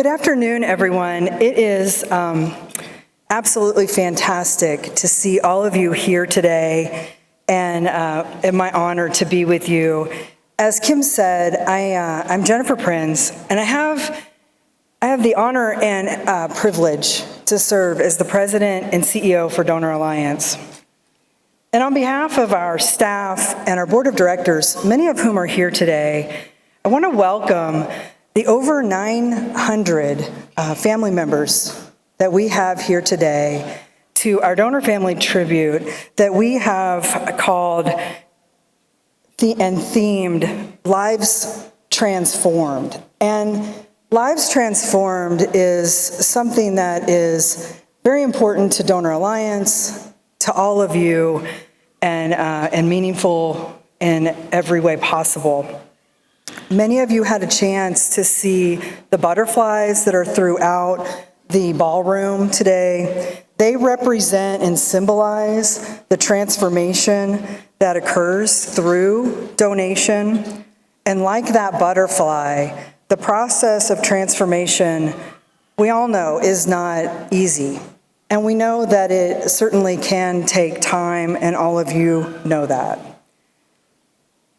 Good afternoon, everyone. It is absolutely fantastic to see all of you here today, and my honor to be with you. As Kim said, I'm Jennifer Prinz, and I have the honor and privilege to serve as the president and CEO for Donor Alliance. And on behalf of our staff and our board of directors, many of whom are here today, I want to welcome the over 900 family members that we have here today to our donor family tribute that we have called and themed Lives Transformed. And Lives Transformed is something that is very important to Donor Alliance, to all of you, and meaningful in every way possible. Many of you had a chance to see the butterflies that are throughout the ballroom today. They represent and symbolize the transformation that occurs through donation. And like that butterfly, the process of transformation, we all know, is not easy. And we know that it certainly can take time, and all of you know that.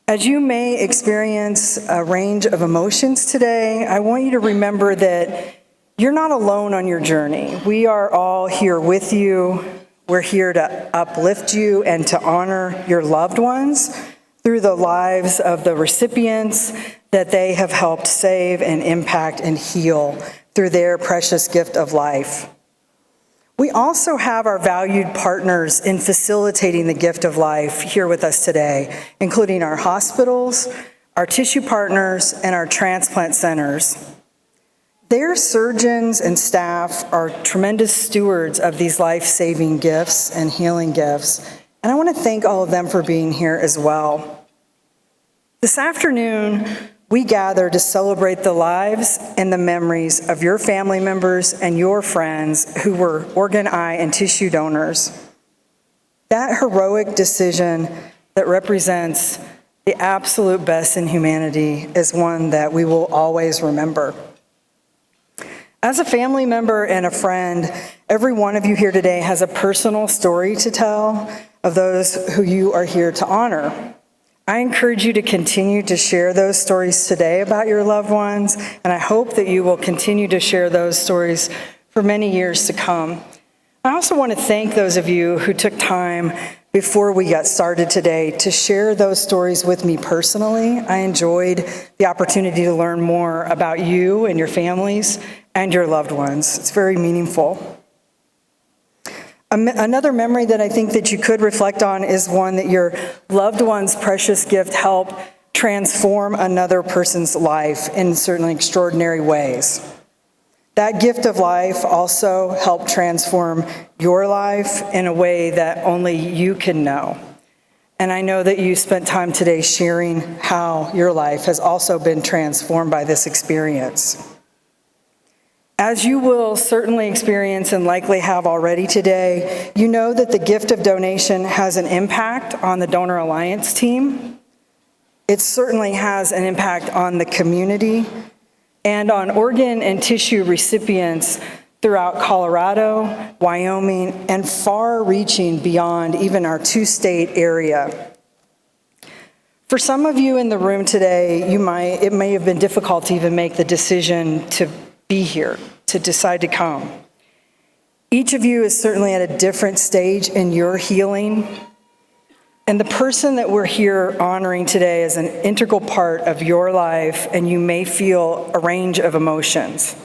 As you may experience a range of emotions today, I want you to remember that you're not alone on your journey. We are all here with you. We're here to uplift you and to honor your loved ones through the lives of the recipients that they have helped save and impact and heal through their precious gift of life. We also have our valued partners in facilitating the gift of life here with us today, including our hospitals, our tissue partners, and our transplant centers. Their surgeons and staff are tremendous stewards of these life-saving gifts and healing gifts, and I want to thank all of them for being here as well. This afternoon, we gather to celebrate the lives and the memories of your family members and your friends who were organ, eye, and tissue donors. That heroic decision that represents the absolute best in humanity is one that we will always remember. As a family member and a friend, every one of you here today has a personal story to tell of those who you are here to honor. I encourage you to continue to share those stories today about your loved ones, and I hope that you will continue to share those stories for many years to come. I also want to thank those of you who took time before we got started today to share those stories with me personally. I enjoyed the opportunity to learn more about you and your families and your loved ones. It's very meaningful. Another memory that I think that you could reflect on is one that your loved one's precious gift helped transform another person's life in certainly extraordinary ways. That gift of life also helped transform your life in a way that only you can know. And I know that you spent time today sharing how your life has also been transformed by this experience. As you will certainly experience and likely have already today, you know that the gift of donation has an impact on the Donor Alliance team. It certainly has an impact on the community and on organ and tissue recipients throughout Colorado, Wyoming, and far-reaching beyond even our two-state area. For some of you in the room today, it may have been difficult to even make the decision to be here, to decide to come. Each of you is certainly at a different stage in your healing, and the person that we're here honoring today is an integral part of your life, and you may feel a range of emotions.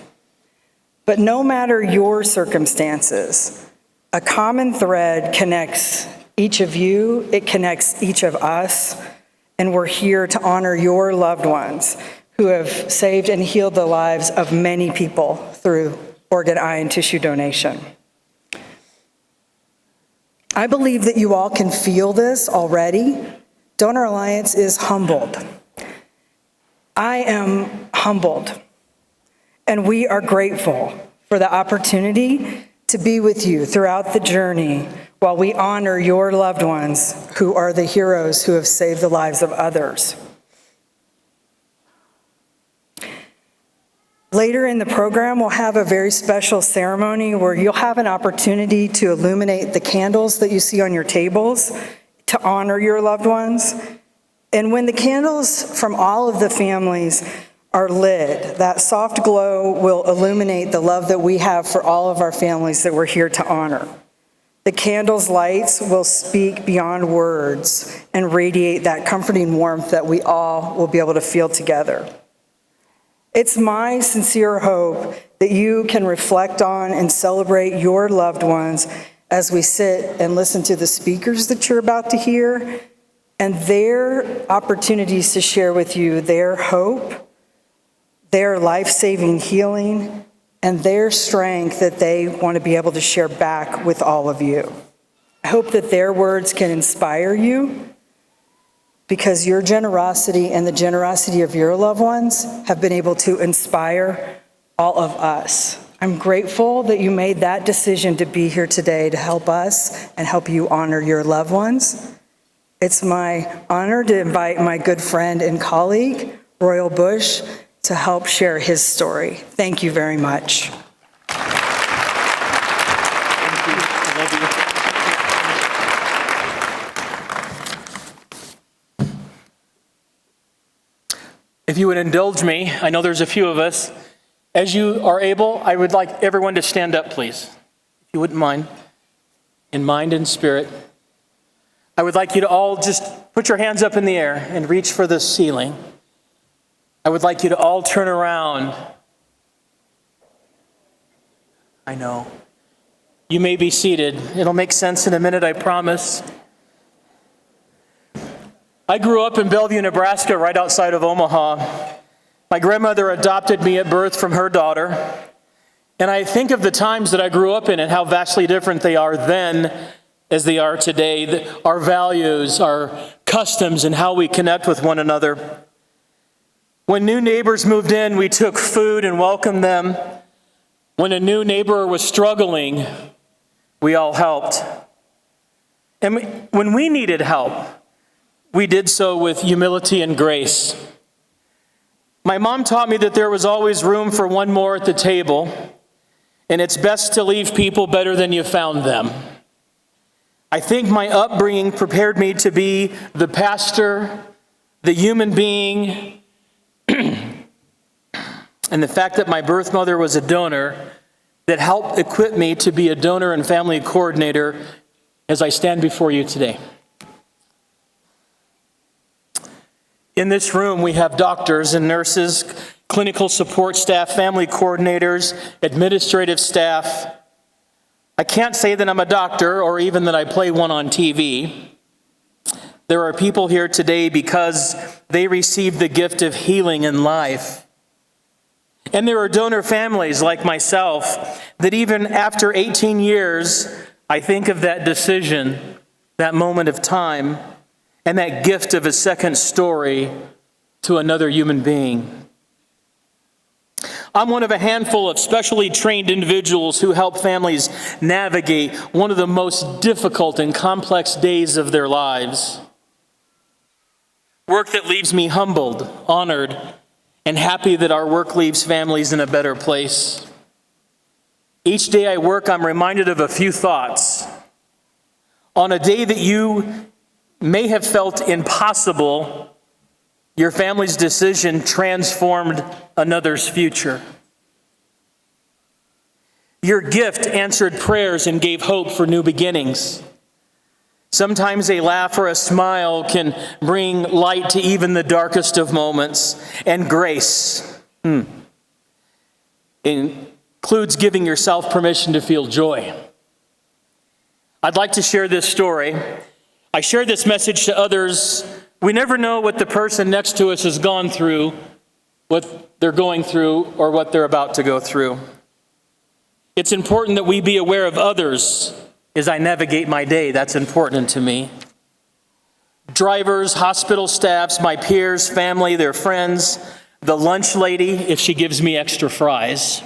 But no matter your circumstances, a common thread connects each of you, it connects each of us, and we're here to honor your loved ones who have saved and healed the lives of many people through organ, eye, and tissue donation. I believe that you all can feel this already. Donor Alliance is humbled. I am humbled, and we are grateful for the opportunity to be with you throughout the journey while we honor your loved ones who are the heroes who have saved the lives of others. Later in the program, we'll have a very special ceremony where you'll have an opportunity to illuminate the candles that you see on your tables to honor your loved ones. And when the candles from all of the families are lit, that soft glow will illuminate the love that we have for all of our families that we're here to honor. The candles' lights will speak beyond words and radiate that comforting warmth that we all will be able to feel together. It's my sincere hope that you can reflect on and celebrate your loved ones as we sit and listen to the speakers that you're about to hear and their opportunities to share with you their hope, their life-saving healing, and their strength that they want to be able to share back with all of you. I hope that their words can inspire you because your generosity and the generosity of your loved ones have been able to inspire all of us. I'm grateful that you made that decision to be here today to help us and help you honor your loved ones. It's my honor to invite my good friend and colleague, Royal Bush, to help share his story. Thank you very much. Thank you. I love you. If you would indulge me, I know there's a few of us. As you are able, I would like everyone to stand up, please. If you wouldn't mind, in mind and spirit. I would like you to all just put your hands up in the air and reach for the ceiling. I would like you to all turn around. I know. You may be seated. It'll make sense in a minute, I promise. I grew up in Bellevue, Nebraska, right outside of Omaha. My grandmother adopted me at birth from her daughter. And I think of the times that I grew up in and how vastly different they are then as they are today. Our values, our customs, and how we connect with one another. When new neighbors moved in, we took food and welcomed them. When a new neighbor was struggling, we all helped. And when we needed help, we did so with humility and grace. My mom taught me that there was always room for one more at the table, and it's best to leave people better than you found them. I think my upbringing prepared me to be the pastor, the human being, and the fact that my birth mother was a donor that helped equip me to be a donor and family coordinator as I stand before you today. In this room, we have doctors and nurses, clinical support staff, family coordinators, administrative staff. I can't say that I'm a doctor or even that I play one on TV. There are people here today because they received the gift of healing in life. And there are donor families like myself that even after 18 years, I think of that decision, that moment of time, and that gift of a second story to another human being. I'm one of a handful of specially trained individuals who help families navigate one of the most difficult and complex days of their lives. Work that leaves me humbled, honored, and happy that our work leaves families in a better place. Each day I work, I'm reminded of a few thoughts. On a day that you may have felt impossible, your family's decision transformed another's future. Your gift answered prayers and gave hope for new beginnings. Sometimes a laugh or a smile can bring light to even the darkest of moments. And grace includes giving yourself permission to feel joy. I'd like to share this story. I share this message to others. We never know what the person next to us has gone through, what they're going through, or what they're about to go through. It's important that we be aware of others as I navigate my day. That's important to me. Drivers, hospital staffs, my peers, family, their friends, the lunch lady, if she gives me extra fries.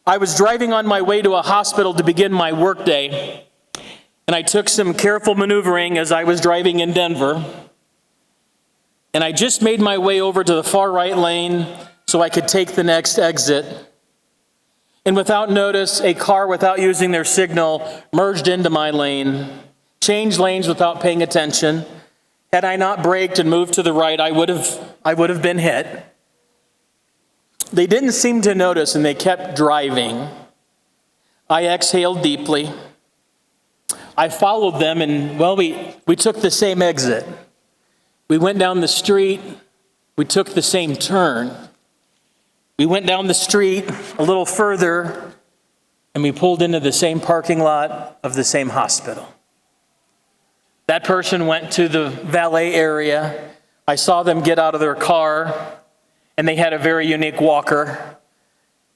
I was driving on my way to a hospital to begin my workday, and I took some careful maneuvering as I was driving in Denver. and I just made my way over to the far right lane so I could take the next exit. And without notice, a car, without using their signal, merged into my lane, changed lanes without paying attention. Had I not braked and moved to the right, I would have been hit. They didn't seem to notice, and they kept driving. I exhaled deeply. I followed them, and we took the same exit. We went down the street. We took the same turn. We went down the street a little further, and we pulled into the same parking lot of the same hospital. That person went to the valet area. I saw them get out of their car, and they had a very unique walker.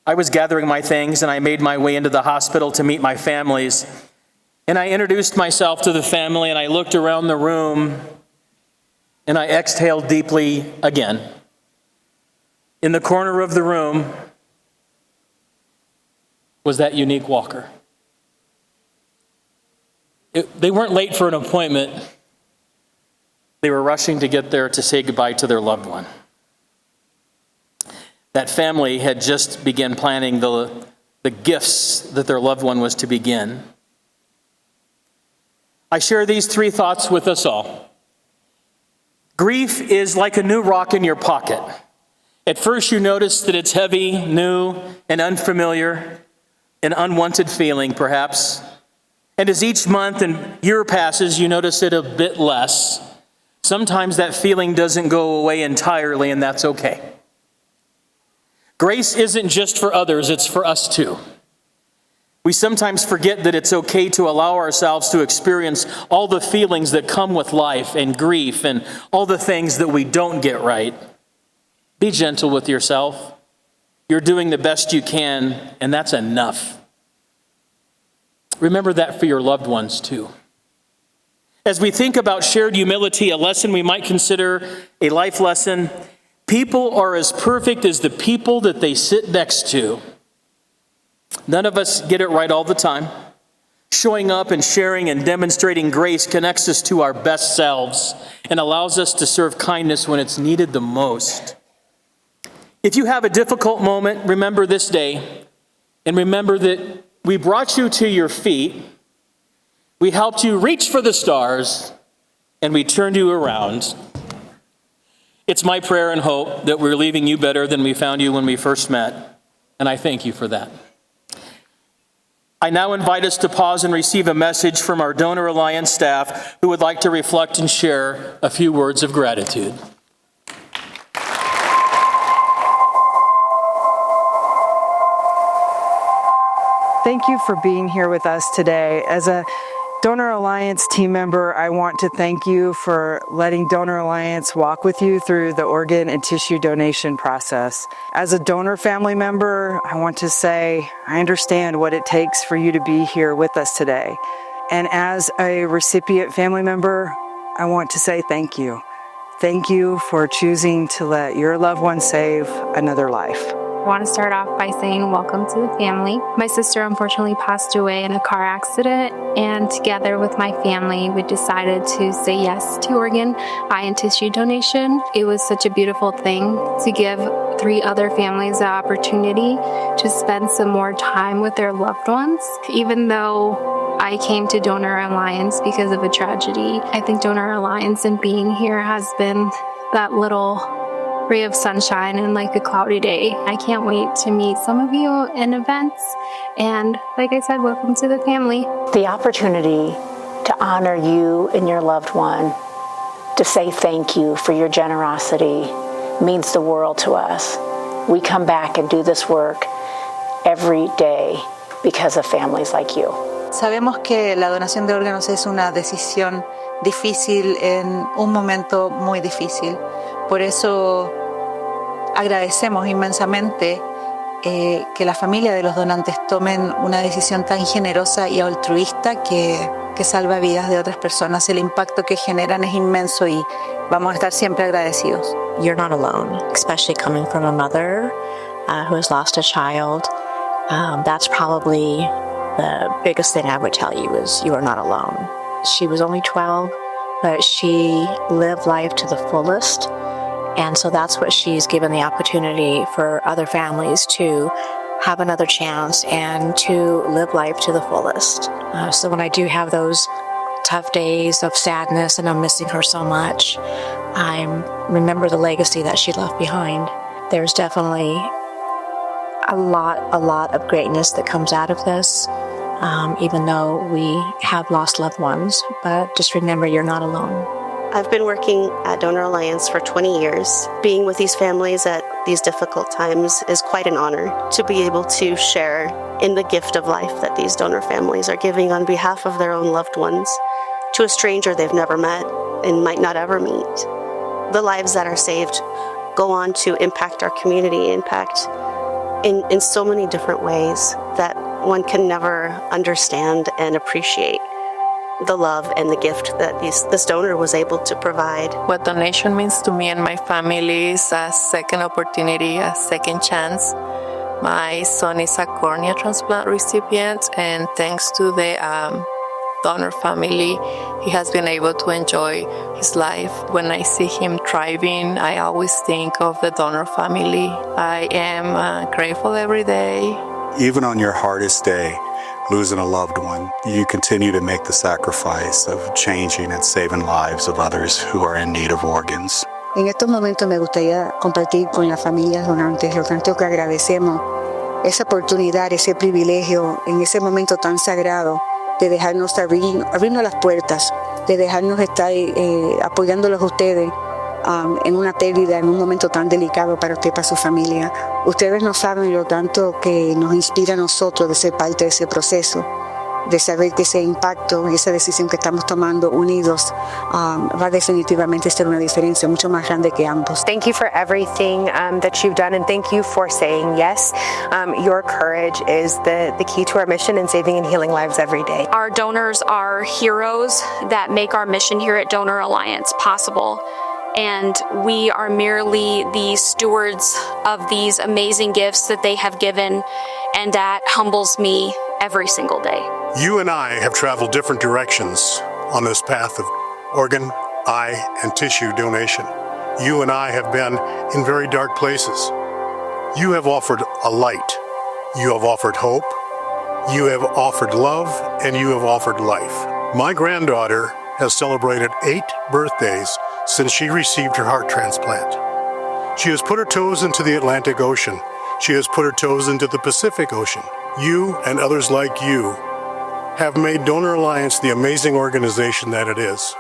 I was gathering my things, and I made my way into the hospital to meet my families. And I introduced myself to the family, and I looked around the room, and I exhaled deeply again. In the corner of the room was that unique walker. They weren't late for an appointment. They were rushing to get there to say goodbye to their loved one. That family had just begun planning the gifts that their loved one was to begin. I share these three thoughts with us all. Grief is like a new rock in your pocket. At first you notice that it's heavy, new, and unfamiliar, an unwanted feeling perhaps. And as each month and year passes, you notice it a bit less. Sometimes that feeling doesn't go away entirely, and that's okay. Grace isn't just for others, it's for us too. We sometimes forget that it's okay to allow ourselves to experience all the feelings that come with life and grief and all the things that we don't get right. Be gentle with yourself. You're doing the best you can, and that's enough. Remember that for your loved ones too. As we think about shared humility, a lesson we might consider a life lesson, people are as perfect as the people that they sit next to. None of us get it right all the time. Showing up and sharing and demonstrating grace connects us to our best selves and allows us to serve kindness when it's needed the most. If you have a difficult moment, remember this day, and remember that we brought you to your feet, we helped you reach for the stars, and we turned you around. It's my prayer and hope that we're leaving you better than we found you when we first met, and I thank you for that. I now invite us to pause and receive a message from our Donor Alliance staff who would like to reflect and share a few words of gratitude. Thank you for being here with us today. As a Donor Alliance team member, I want to thank you for letting Donor Alliance walk with you through the organ and tissue donation process. As a donor family member, I want to say I understand what it takes for you to be here with us today. And as a recipient family member, I want to say thank you. Thank you for choosing to let your loved one save another life. I want to start off by saying welcome to the family. My sister unfortunately passed away in a car accident, and together with my family, we decided to say yes to organ, eye, and tissue donation. It was such a beautiful thing to give 3 other families the opportunity to spend some more time with their loved ones. Even though I came to Donor Alliance because of a tragedy, I think Donor Alliance and being here has been that little ray of sunshine in like a cloudy day. I can't wait to meet some of you in events. And like I said, welcome to the family. The opportunity to honor you and your loved one, to say thank you for your generosity, means the world to us. We come back and do this work every day because of families like you. Sabemos que la donación de órganos es una decisión difícil en un momento muy difícil. Por eso agradecemos inmensamente que la familia de los donantes tomen una decisión tan generosa y altruista que salva vidas de otras personas. El impacto que generan es inmenso y vamos a estar siempre agradecidos. You're not alone, especially coming from a mother who has lost a child. That's probably the biggest thing I would tell you is you are not alone. She was only 12, but she lived life to the fullest. And so that's what she's given the opportunity for other families to have another chance and to live life to the fullest. So when I do have those tough days of sadness and I'm missing her so much, I remember the legacy that she left behind. There's definitely a lot of greatness that comes out of this, even though we have lost loved ones. But just remember, you're not alone. I've been working at Donor Alliance for 20 years. Being with these families at these difficult times is quite an honor to be able to share in the gift of life that these donor families are giving on behalf of their own loved ones to a stranger they've never met and might not ever meet. The lives that are saved go on to impact our community, impact in so many different ways that one can never understand and appreciate the love and the gift that this donor was able to provide. What donation means to me and my family is a second opportunity, a second chance. My son is a cornea transplant recipient, and thanks to the donor family, he has been able to enjoy his life. When I see him thriving, I always think of the donor family. I am grateful every day. Even on your hardest day, losing a loved one, you continue to make the sacrifice of changing and saving lives of others who are in need of organs. En estos momentos me gustaría compartir con las familias donantes lo tanto que agradecemos esa oportunidad, ese privilegio, en ese momento tan sagrado de dejarnos abrirnos las puertas, de dejarnos estar apoyándolos a ustedes en una pérdida, en un momento tan delicado para usted y para su familia. Ustedes no saben lo tanto que nos inspira a nosotros de ser parte de ese proceso, de saber que ese impacto y esa decisión que estamos tomando unidos va definitivamente a ser una diferencia mucho más grande que ambos. Thank you for everything that you've done, and thank you for saying yes. Your courage is the key to our mission in saving and healing lives every day. Our donors are heroes that make our mission here at Donor Alliance possible. And we are merely the stewards of these amazing gifts that they have given, and that humbles me every single day. You and I have traveled different directions on this path of organ, eye, and tissue donation. You and I have been in very dark places. You have offered a light. You have offered hope. You have offered love, and you have offered life. My granddaughter has celebrated 8 birthdays since she received her heart transplant. She has put her toes into the Atlantic Ocean. She has put her toes into the Pacific Ocean. You and others like you have made Donor Alliance the amazing organization that it is.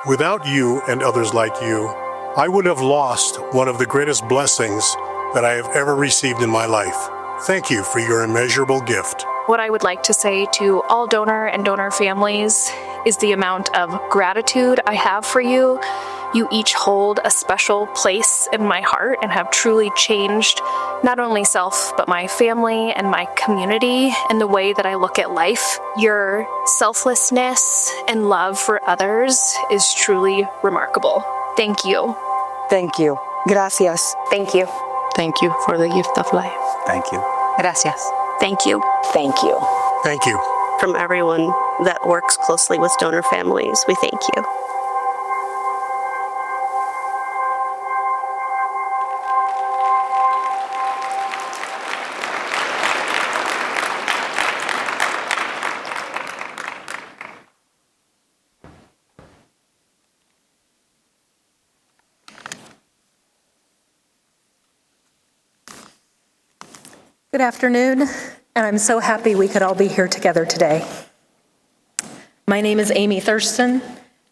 Without you and others like you, I would have lost one of the greatest blessings that I have ever received in my life. Thank you for your immeasurable gift. What I would like to say to all donor and donor families is the amount of gratitude I have for you. You each hold a special place in my heart and have truly changed not only self, but my family and my community and the way that I look at life. Your selflessness and love for others is truly remarkable. Thank you. Thank you. Gracias. Thank you. Thank you for the gift of life. Thank you. Gracias. Thank you. Thank you. Thank you. From everyone that works closely with donor families, we thank you. Good afternoon, and I'm so happy we could all be here together today. My name is Amy Thurston, and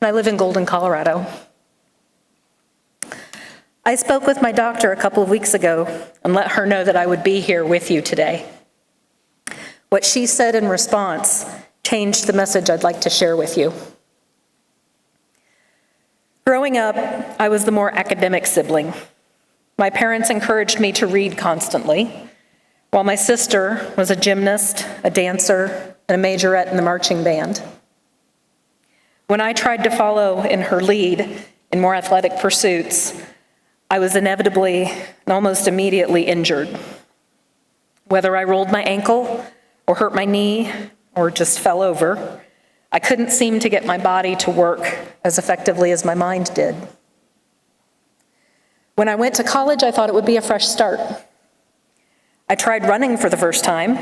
I live in Golden, Colorado. I spoke with my doctor a couple of weeks ago and let her know that I would be here with you today. What she said in response changed the message I'd like to share with you. Growing up, I was the more academic sibling. My parents encouraged me to read constantly, while my sister was a gymnast, a dancer, and a majorette in the marching band. When I tried to follow in her lead in more athletic pursuits, I was inevitably and almost immediately injured. Whether I rolled my ankle or hurt my knee or just fell over, I couldn't seem to get my body to work as effectively as my mind did. When I went to college, I thought it would be a fresh start. I tried running for the first time,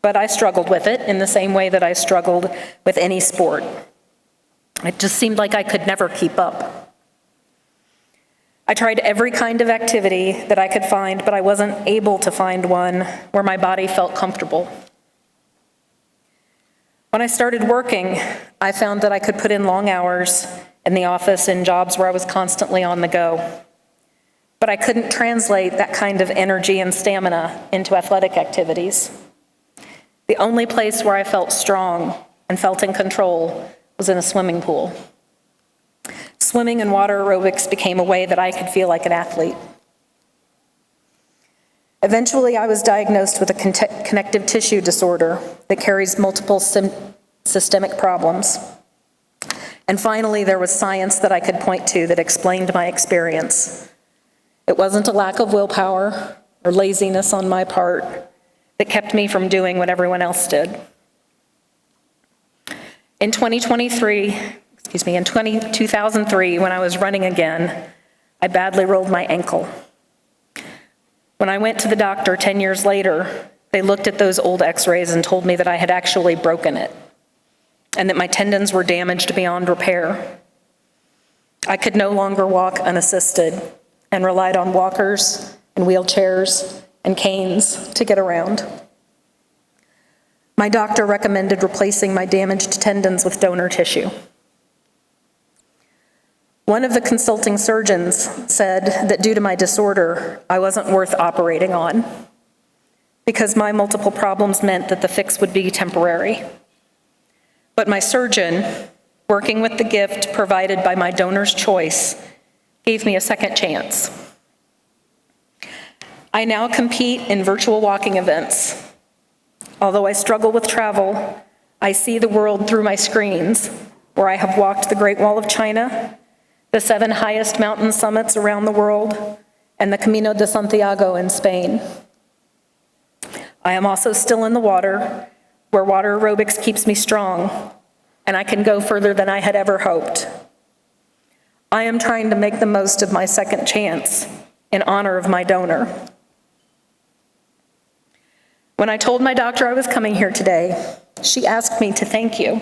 but I struggled with it in the same way that I struggled with any sport. It just seemed like I could never keep up. I tried every kind of activity that I could find, but I wasn't able to find one where my body felt comfortable. When I started working, I found that I could put in long hours in the office in jobs where I was constantly on the go. But I couldn't translate that kind of energy and stamina into athletic activities. The only place where I felt strong and felt in control was in a swimming pool. Swimming and water aerobics became a way that I could feel like an athlete. Eventually, I was diagnosed with a connective tissue disorder that carries multiple systemic problems. And finally, there was science that I could point to that explained my experience. It wasn't a lack of willpower or laziness on my part that kept me from doing what everyone else did. In 2003, when I was running again, I badly rolled my ankle. When I went to the doctor 10 years later, they looked at those old x-rays and told me that I had actually broken it and that my tendons were damaged beyond repair. I could no longer walk unassisted and relied on walkers and wheelchairs and canes to get around. My doctor recommended replacing my damaged tendons with donor tissue. One of the consulting surgeons said that due to my disorder, I wasn't worth operating on because my multiple problems meant that the fix would be temporary. But my surgeon, working with the gift provided by my donor's choice, gave me a second chance. I now compete in virtual walking events. Although I struggle with travel, I see the world through my screens, where I have walked the Great Wall of China, the 7 highest mountain summits around the world, and the Camino de Santiago in Spain. I am also still in the water, where water aerobics keeps me strong, and I can go further than I had ever hoped. I am trying to make the most of my second chance in honor of my donor. When I told my doctor I was coming here today, she asked me to thank you.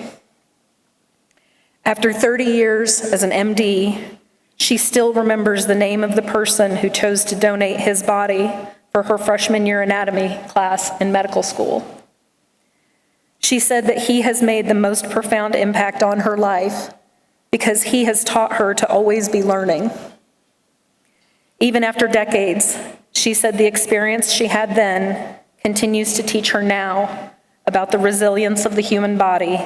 After 30 years as an MD, she still remembers the name of the person who chose to donate his body for her freshman year anatomy class in medical school. She said that he has made the most profound impact on her life because he has taught her to always be learning. Even after decades, she said the experience she had then continues to teach her now about the resilience of the human body,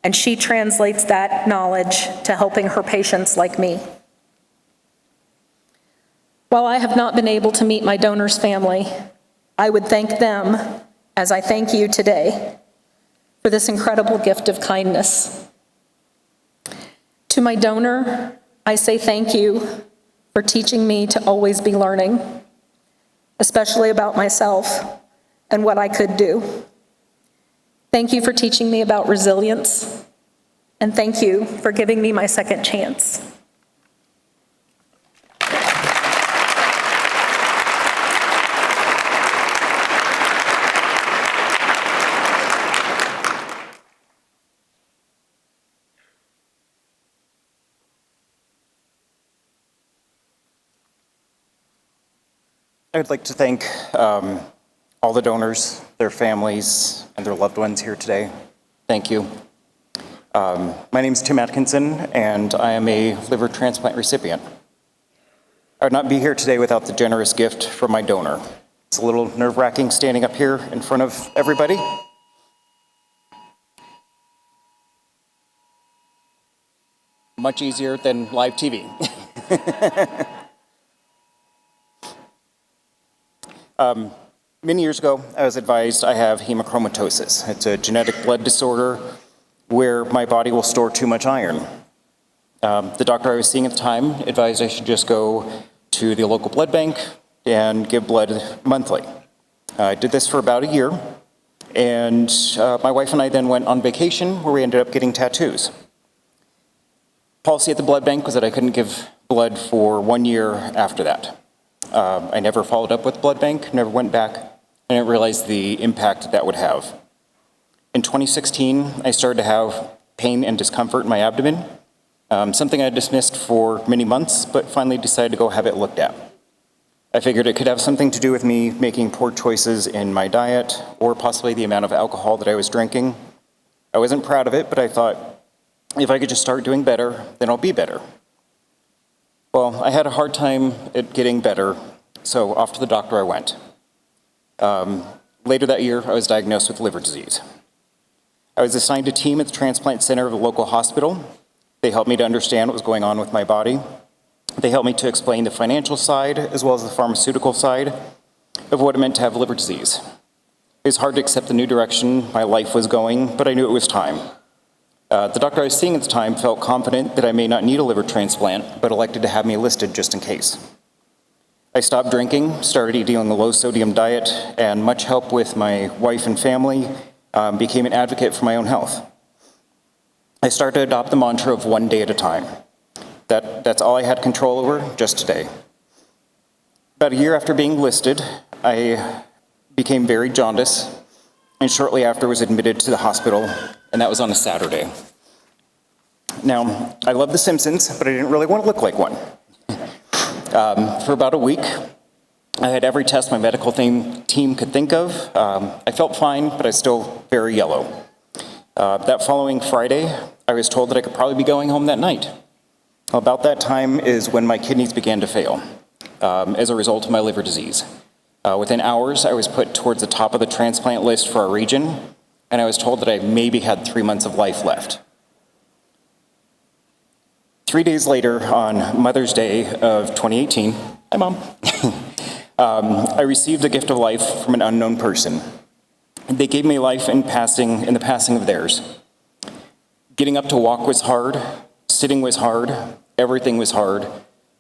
and she translates that knowledge to helping her patients like me. While I have not been able to meet my donor's family, I would thank them as I thank you today for this incredible gift of kindness. To my donor, I say thank you for teaching me to always be learning, especially about myself and what I could do. Thank you for teaching me about resilience, and thank you for giving me my second chance. I would like to thank all the donors, their families, and their loved ones here today. Thank you. My name is Tim Atkinson, and I am a liver transplant recipient. I would not be here today without the generous gift from my donor. It's a little nerve-wracking standing up here in front of everybody. Much easier than live TV. Many years ago, I was advised I have hemochromatosis. It's a genetic blood disorder where my body will store too much iron. The doctor I was seeing at the time advised I should just go to the local blood bank and give blood monthly. I did this for about a year, and my wife and I then went on vacation where we ended up getting tattoos. Policy at the blood bank was that I couldn't give blood for 1 year after that. I never followed up with blood bank, never went back, and I didn't realize the impact that would have. In 2016, I started to have pain and discomfort in my abdomen, something I dismissed for many months, but finally decided to go have it looked at. I figured it could have something to do with me making poor choices in my diet or possibly the amount of alcohol that I was drinking. I wasn't proud of it, but I thought if I could just start doing better, then I'll be better. Well, I had a hard time at getting better, so off to the doctor I went. Later that year, I was diagnosed with liver disease. I was assigned a team at the transplant center of the local hospital. They helped me to understand what was going on with my body. They helped me to explain the financial side as well as the pharmaceutical side of what it meant to have liver disease. It was hard to accept the new direction my life was going, but I knew it was time. The doctor I was seeing at the time felt confident that I may not need a liver transplant, but elected to have me listed just in case. I stopped drinking, started eating on a low-sodium diet, and much help with my wife and family, became an advocate for my own health. I started to adopt the mantra of one day at a time. That's all I had control over, just today. About a year after being listed, I became very jaundiced, and shortly after was admitted to the hospital, and that was on a Saturday. Now, I love The Simpsons, but I didn't really want to look like one. For about a week, I had every test my medical team could think of. I felt fine, but I was still very yellow. That following Friday, I was told that I could probably be going home that night. About that time is when my kidneys began to fail as a result of my liver disease. Within hours, I was put towards the top of the transplant list for our region, and I was told that I maybe had 3 months of life left. 3 days later, on Mother's Day of 2018, hi Mom, I received a gift of life from an unknown person. They gave me life in the passing of theirs. Getting up to walk was hard, sitting was hard, everything was hard,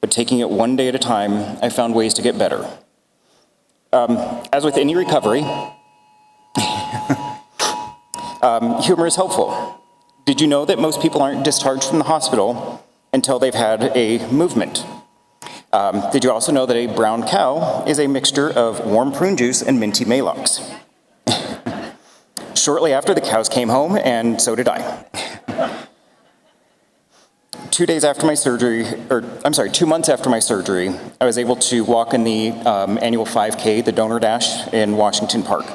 but taking it one day at a time, I found ways to get better. As with any recovery, humor is helpful. Did you know that most people aren't discharged from the hospital until they've had a movement? Did you also know that a brown cow is a mixture of warm prune juice and minty Maalox? Shortly after, the cows came home, and so did I. 2 months after my surgery, I was able to walk in the annual 5K, the Donor Dash, in Washington Park.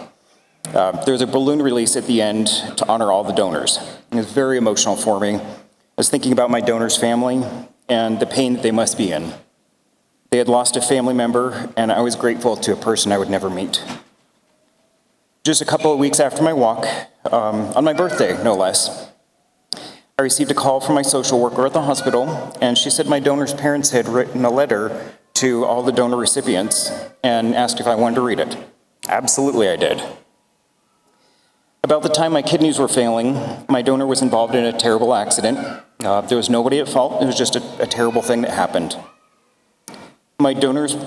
There was a balloon release at the end to honor all the donors. It was very emotional for me. I was thinking about my donors' family and the pain that they must be in. They had lost a family member, and I was grateful to a person I would never meet. Just a couple of weeks after my walk, on my birthday, no less, I received a call from my social worker at the hospital, and she said my donor's parents had written a letter to all the donor recipients and asked if I wanted to read it. Absolutely, I did. About the time my kidneys were failing, my donor was involved in a terrible accident. There was nobody at fault. It was just a terrible thing that happened. My donor's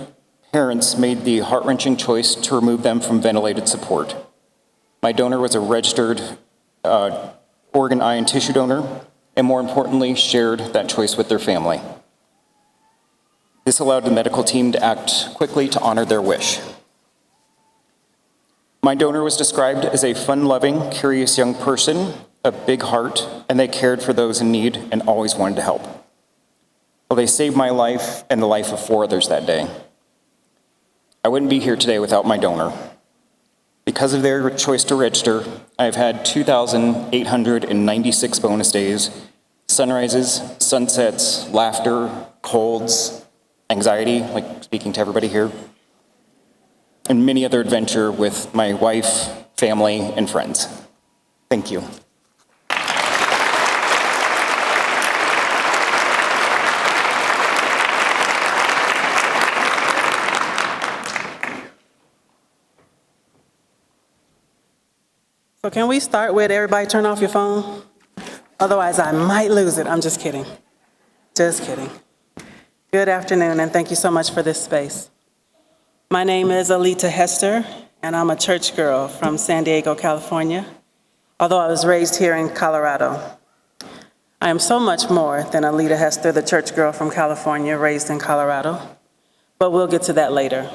parents made the heart-wrenching choice to remove them from ventilated support. My donor was a registered organ, eye, and tissue donor, and more importantly, shared that choice with their family. This allowed the medical team to act quickly to honor their wish. My donor was described as a fun-loving, curious young person, a big heart, and they cared for those in need and always wanted to help. Well, they saved my life and the life of 4 others that day. I wouldn't be here today without my donor. Because of their choice to register, I've had 2,896 bonus days, sunrises, sunsets, laughter, colds, anxiety, like speaking to everybody here, and many other adventure with my wife, family, and friends. Thank you. So can we start with everybody turn off your phone? Otherwise, I might lose it. I'm just kidding. Just kidding. Good afternoon, and thank you so much for this space. My name is Alita Hester, and I'm a church girl from San Diego, California, although I was raised here in Colorado. I am so much more than Alita Hester, the church girl from California, raised in Colorado, but we'll get to that later.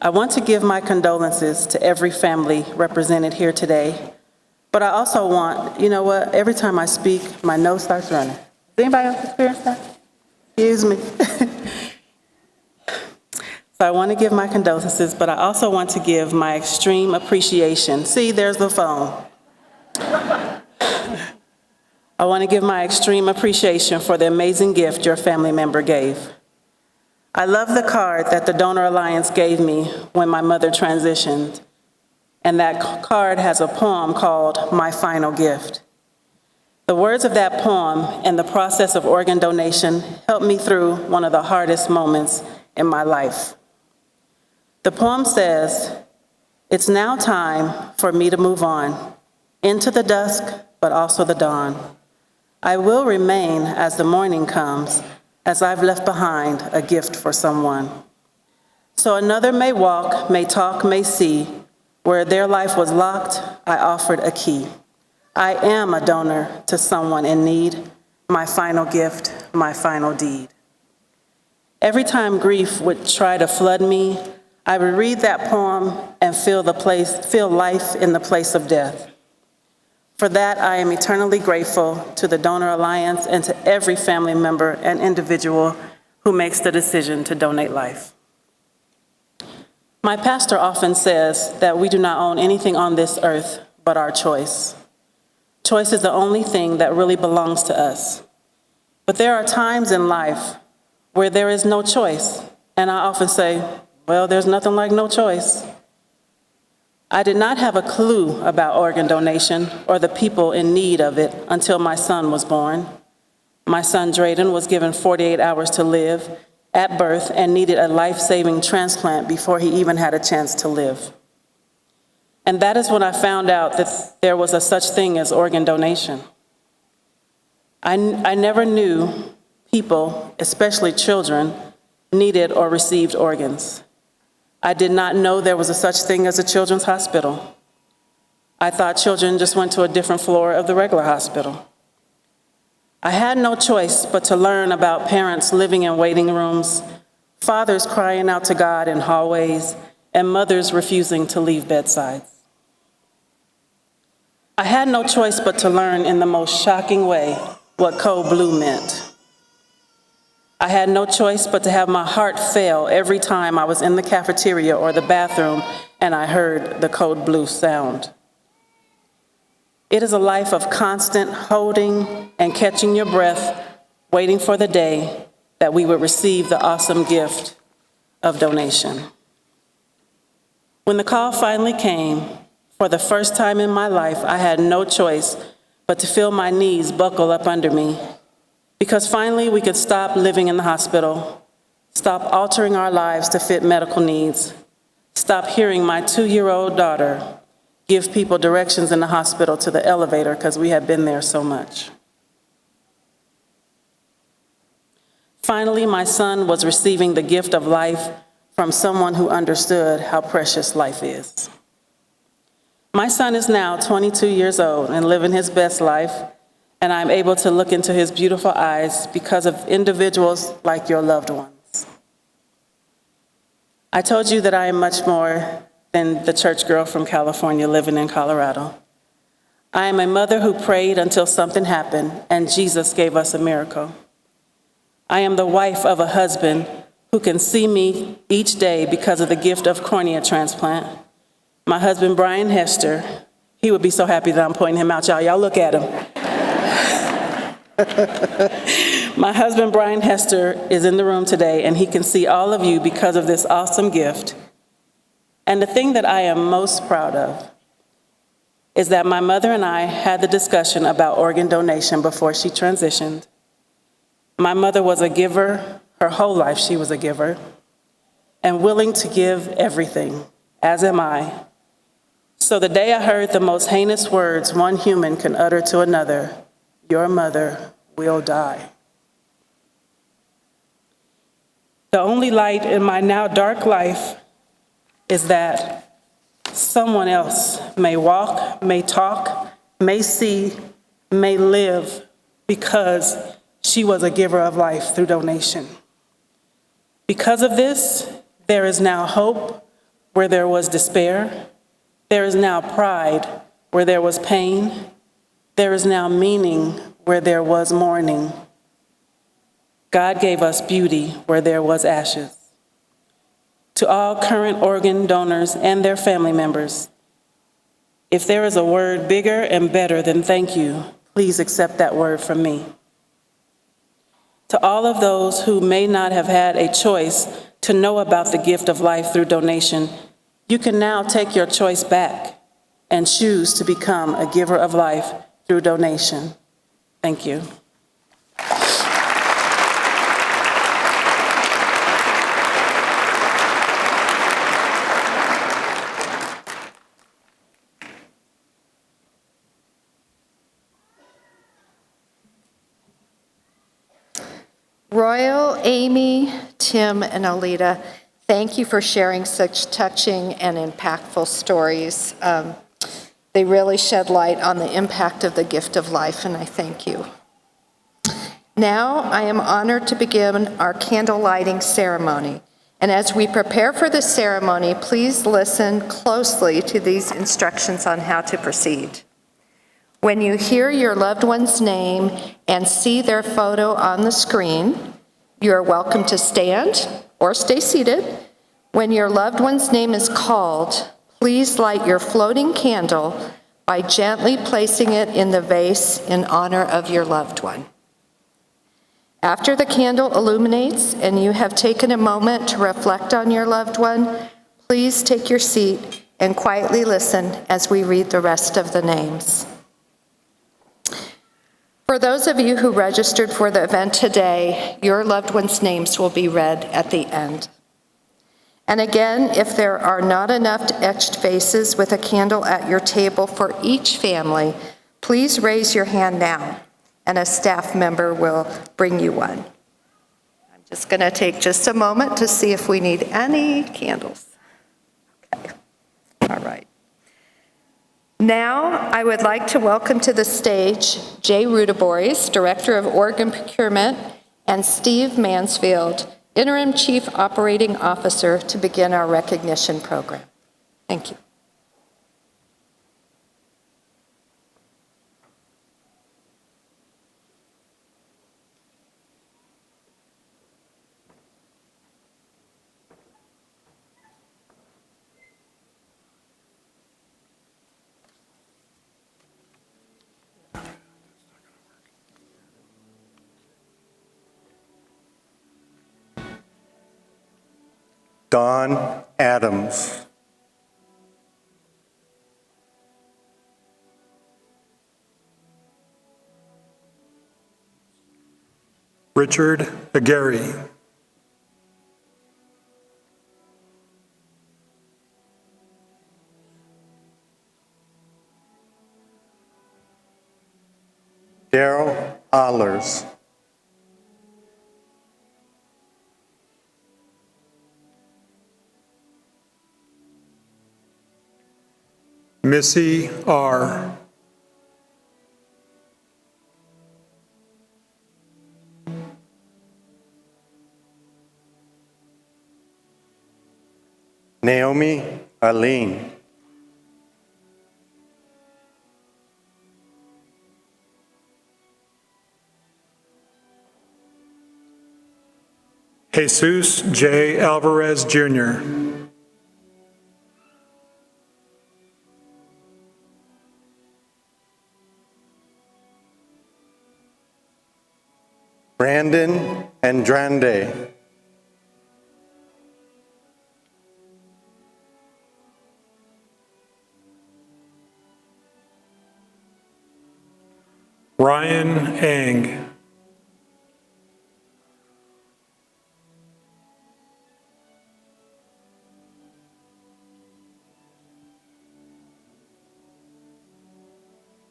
I want to give my condolences to every family represented here today, but I also want, you know what, every time I speak, my nose starts running. Does anybody else experience that? Excuse me. So I want to give my condolences, but I also want to give my extreme appreciation. See, there's the phone. I want to give my extreme appreciation for the amazing gift your family member gave. I love the card that the Donor Alliance gave me when my mother transitioned, and that card has a poem called My Final Gift. The words of that poem and the process of organ donation helped me through one of the hardest moments in my life. The poem says, "It's now time for me to move on, into the dusk, but also the dawn. I will remain as the morning comes, as I've left behind a gift for someone. So another may walk, may talk, may see, where their life was locked, I offered a key. I am a donor to someone in need, my final gift, my final deed." Every time grief would try to flood me, I would read that poem and feel life in the place of death. For that, I am eternally grateful to the Donor Alliance and to every family member and individual who makes the decision to donate life. My pastor often says that we do not own anything on this earth but our choice. Choice is the only thing that really belongs to us. But there are times in life where there is no choice, and I often say, well, there's nothing like no choice. I did not have a clue about organ donation or the people in need of it until my son was born. My son, Drayden, was given 48 hours to live at birth and needed a life-saving transplant before he even had a chance to live. And that is when I found out that there was a such thing as organ donation. I never knew people, especially children, needed or received organs. I did not know there was a such thing as a children's hospital. I thought children just went to a different floor of the regular hospital. I had no choice but to learn about parents living in waiting rooms, fathers crying out to God in hallways, and mothers refusing to leave bedsides. I had no choice but to learn in the most shocking way what code blue meant. I had no choice but to have my heart fail every time I was in the cafeteria or the bathroom and I heard the code blue sound. It is a life of constant holding and catching your breath, waiting for the day that we would receive the awesome gift of donation. When the call finally came, for the first time in my life, I had no choice but to feel my knees buckle up under me, because finally we could stop living in the hospital, stop altering our lives to fit medical needs, stop hearing my 2-year-old daughter give people directions in the hospital to the elevator because we had been there so much. Finally, my son was receiving the gift of life from someone who understood how precious life is. My son is now 22 years old and living his best life, and I'm able to look into his beautiful eyes because of individuals like your loved ones. I told you that I am much more than the church girl from California living in Colorado. I am a mother who prayed until something happened and Jesus gave us a miracle. I am the wife of a husband who can see me each day because of the gift of cornea transplant. My husband, Brian Hester, he would be so happy that I'm pointing him out, y'all. Y'all look at him. My husband, Brian Hester, is in the room today, and he can see all of you because of this awesome gift. And the thing that I am most proud of is that my mother and I had the discussion about organ donation before she transitioned. My mother was a giver. Her whole life she was a giver, and willing to give everything, as am I. So the day I heard the most heinous words one human can utter to another, "Your mother will die," the only light in my now dark life is that someone else may walk, may talk, may see, may live because she was a giver of life through donation. Because of this, there is now hope where there was despair. There is now pride where there was pain. There is now meaning where there was mourning. God gave us beauty where there was ashes. To all current organ donors and their family members, if there is a word bigger and better than thank you, please accept that word from me. To all of those who may not have had a choice to know about the gift of life through donation, you can now take your choice back and choose to become a giver of life through donation. Thank you. Royal, Amy, Tim, and Alita, thank you for sharing such touching and impactful stories. They really shed light on the impact of the gift of life, and I thank you. Now, I am honored to begin our candle lighting ceremony. And as we prepare for the ceremony, please listen closely to these instructions on how to proceed. When you hear your loved one's name and see their photo on the screen, you are welcome to stand or stay seated. When your loved one's name is called, please light your floating candle by gently placing it in the vase in honor of your loved one. After the candle illuminates and you have taken a moment to reflect on your loved one, please take your seat and quietly listen as we read the rest of the names. For those of you who registered for the event today, your loved ones' names will be read at the end. And again, if there are not enough etched faces with a candle at your table for each family, please raise your hand now, and a staff member will bring you one. I'm just going to take just a moment to see if we need any candles. Okay, all right. Now, I would like to welcome to the stage Jay Rudeboys, Director of Organ Procurement, and Steve Mansfield, Interim Chief Operating Officer, to begin our recognition program. Thank you. Don Adams. Richard Aguirre. Daryl Ollers. Missy R. Naomi Aline. Jesus J. Alvarez Jr. Brandon Andrande. Ryan Ang.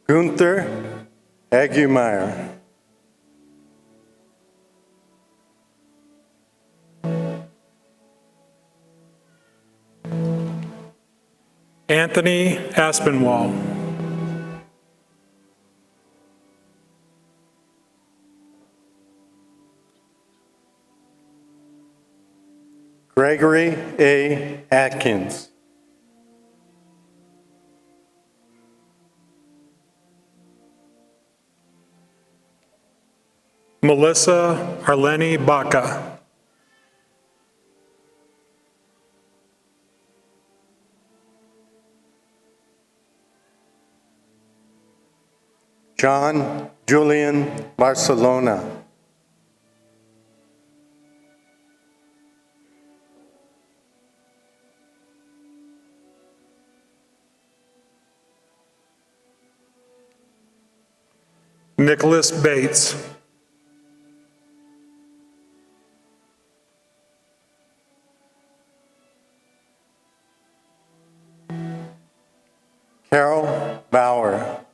Gunther Agumeyer. Anthony Aspinwall. Gregory A. Atkins. Melissa Arleni Baca. John Julian Barcelona. Nicholas Bates. Carol Bauer.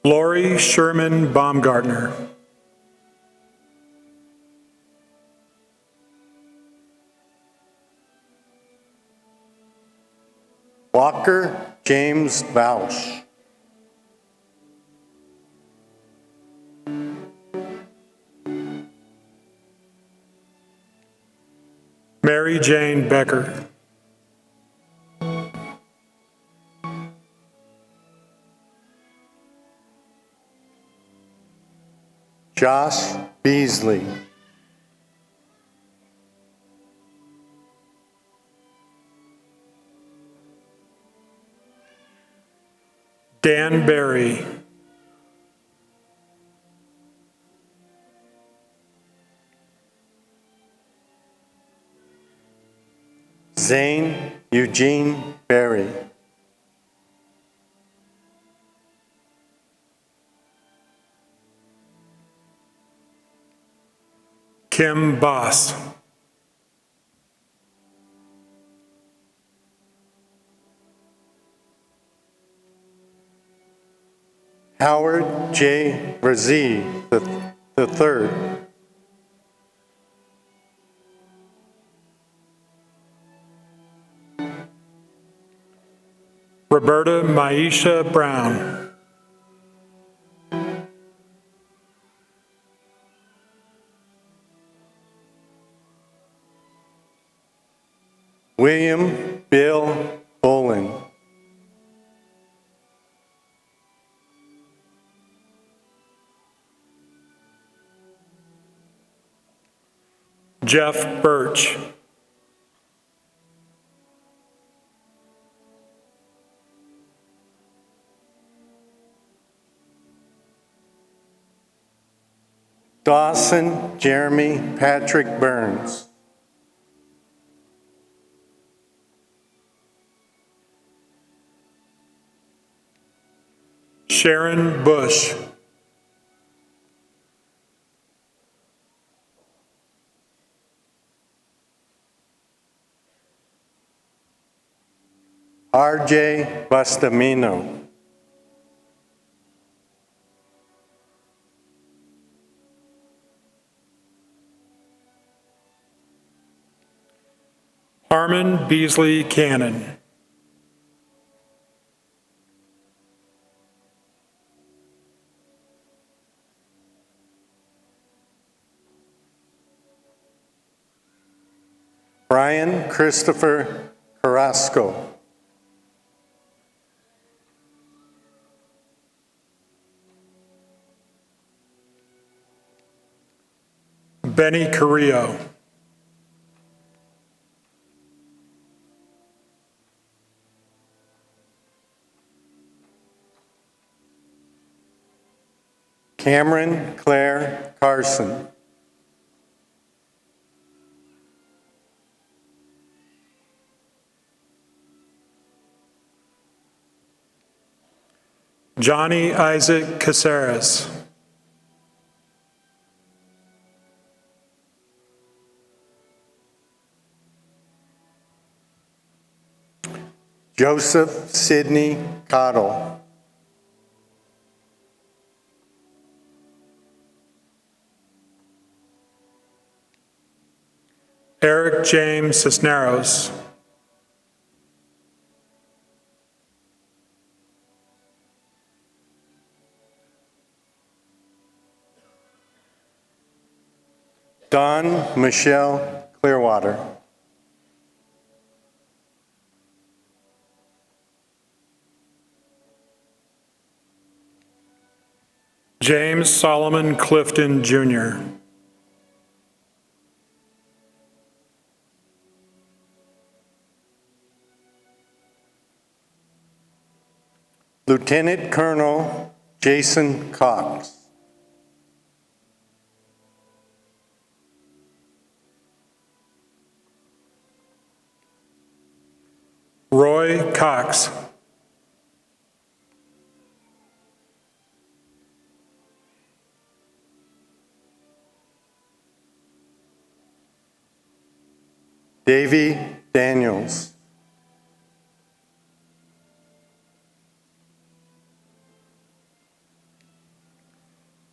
Lori Sherman Baumgartner. Walker James Bausch. Mary Jane Becker. Josh Beasley. Dan Barry. Zane Eugene Berry. Kim Boss. Howard J. Brzee III. Roberta Maisha Brown. William Bill Bolin. Jeff Birch. Dawson Jeremy Patrick Burns. Sharon Bush. R.J. Bustamino. Harmon Beasley Cannon. Brian Christopher Carrasco. Benny Carrillo. Cameron Claire Carson. Johnny Isaac Caceres. Joseph Sidney Cottle. Eric James Cisneros. Dawn Michelle Clearwater. James Solomon Clifton, Jr. Lieutenant Colonel Jason Cox. Roy Cox. Davy Daniels.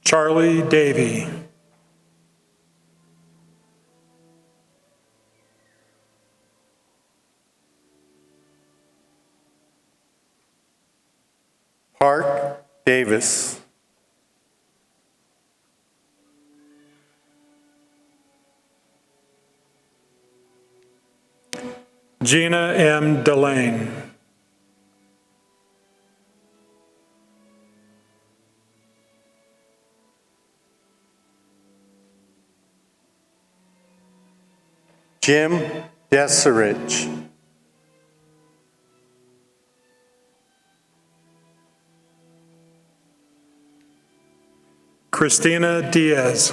Charlie Davy. Park Davis. Gina M. Delane. Jim Deserich. Christina Diaz.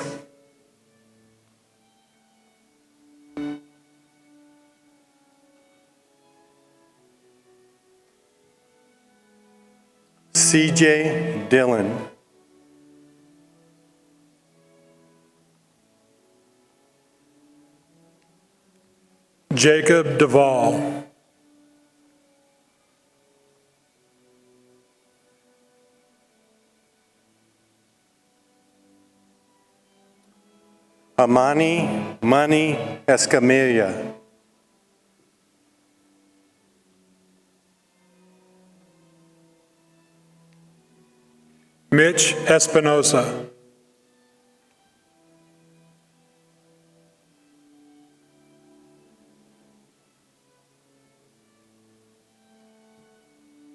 CJ Dillon. Jacob Duvall. Amani Money Escamilla. Mitch Espinosa.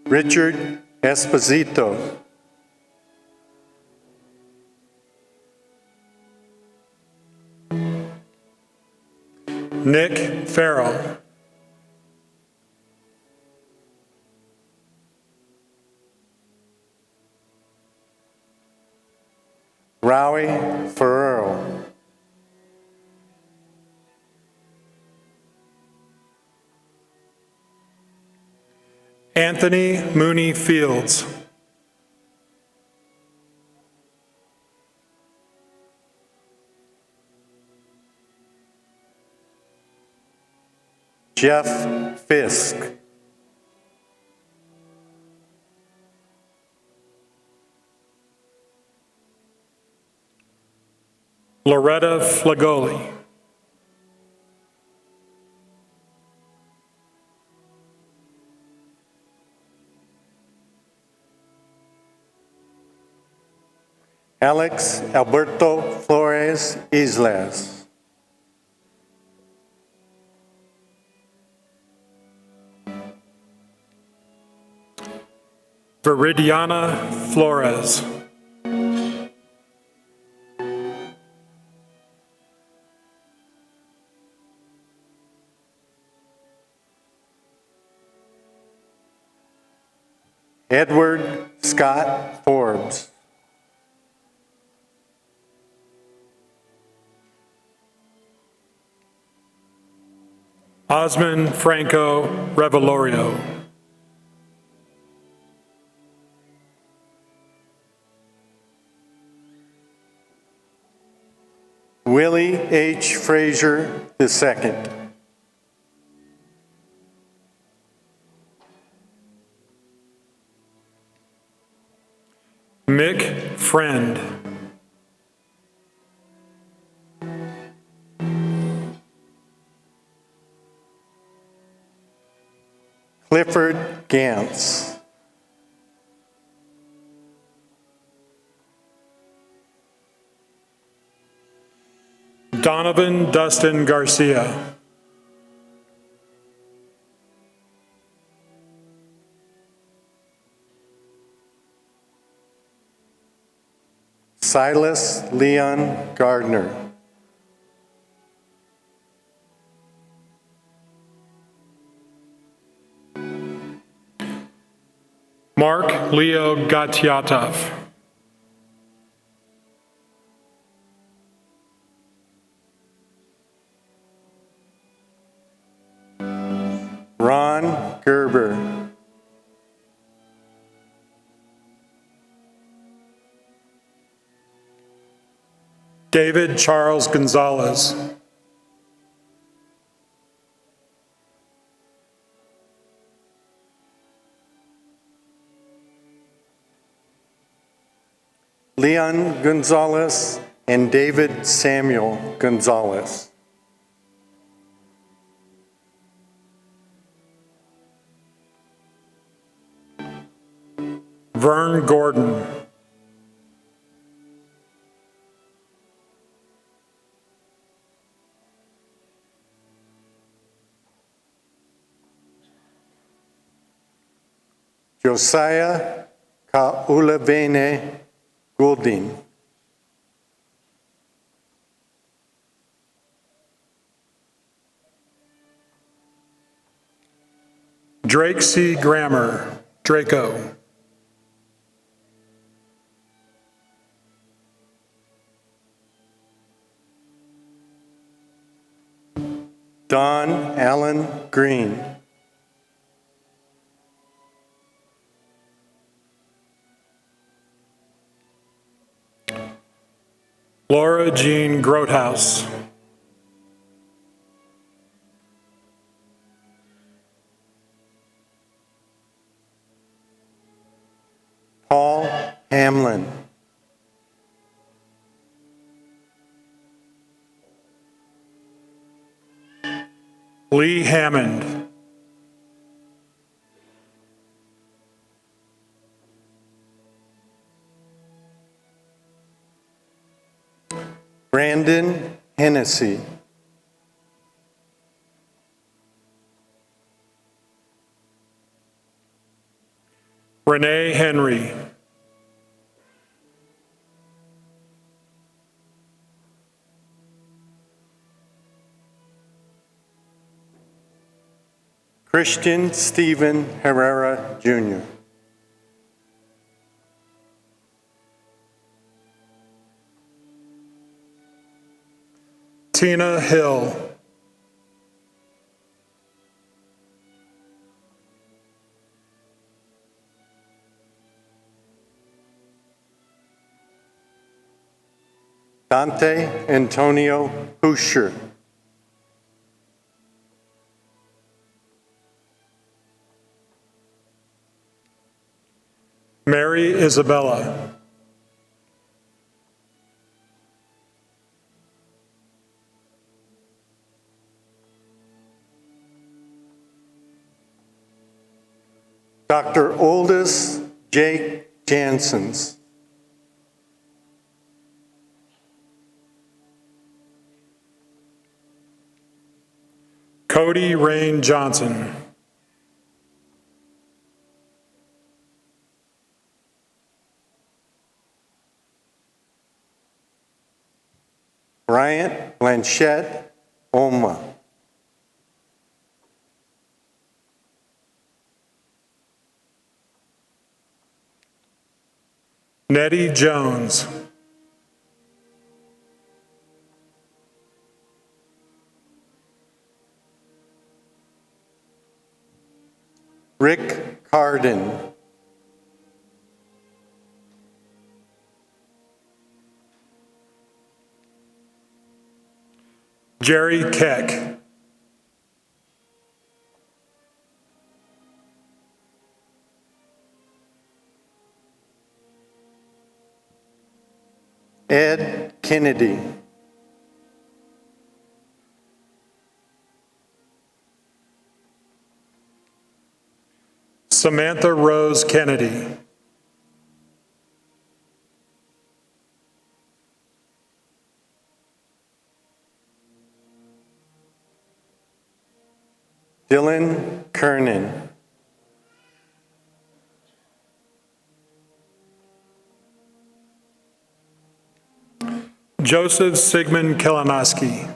Richard Esposito. Nick Farrell. Rowie Ferrero. Anthony Mooney Fields. Jeff Fisk. Loretta Flagoli. Alex Alberto Flores Islas. Viridiana Flores. Edward Scott Forbes. Osmond Franco Revelorio. Willie H. Frazier II. Mick Friend. Clifford Gantz. Donovan Dustin Garcia. Silas Leon Gardner. Mark Leo Gatyatov. Ron Gerber. David Charles Gonzalez. Leon Gonzalez and David Samuel Gonzalez. Vern Gordon. Josiah Kaulavene Goulding. Drake C. Grammer, Draco. Don Allen Green. Laura Jean Grothaus. Paul Hamlin. Lee Hammond. Brandon Hennessy. Renee Henry. Christian Stephen Herrera, Jr. Tina Hill. Dante Antonio Hoosher. Mary Isabella. Dr. Oldest Jake Jansens. Cody Rain Johnson. Bryant Blanchette Oma. Nettie Jones. Rick Carden. Jerry Keck. Ed Kennedy. Samantha Rose Kennedy. Dylan Kernan. Joseph Sigmund Kalinowski.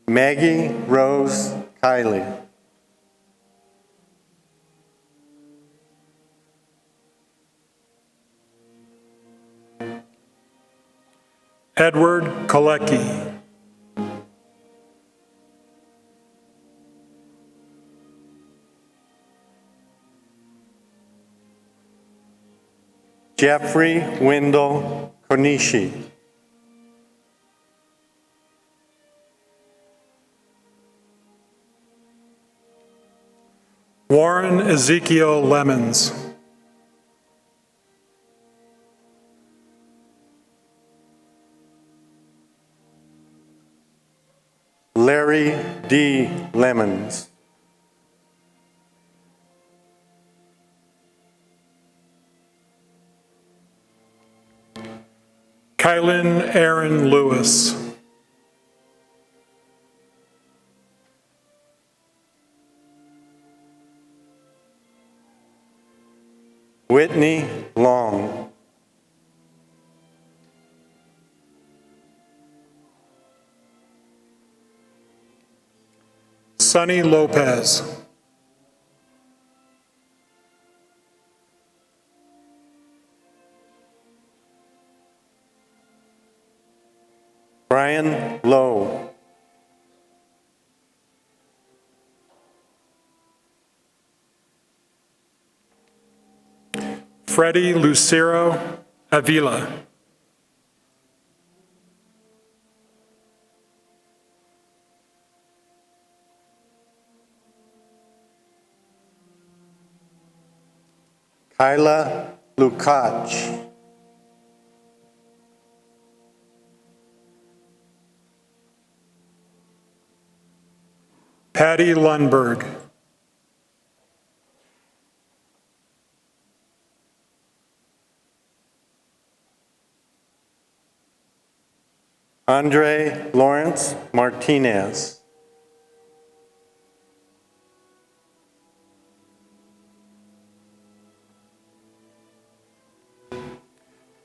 Maggie Rose Kiley. Edward Kolecki. Jeffrey Wendell Konishi. Warren Ezekiel Lemons. Larry D. Lemons. Kylan Aaron Lewis. Whitney Long. Sonny Lopez. Brian Lowe. Freddie Lucero Avila. Kyla Lukach. Patty Lundberg. Andre Lawrence Martinez.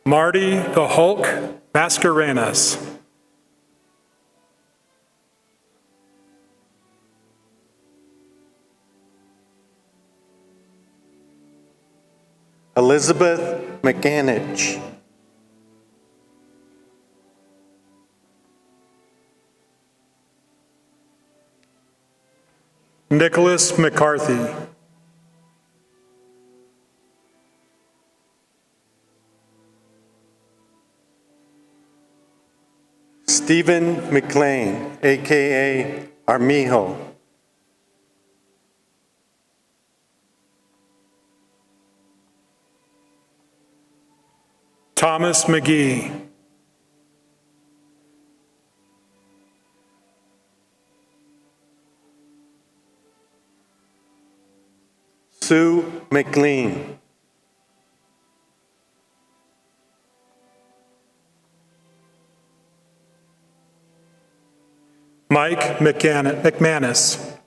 Marty the Hulk Mascarenas. Elizabeth McAnich. Nicholas McCarthy. Stephen McLean, aka Armijo. Thomas McGee. Sue McLean. Mike McManus.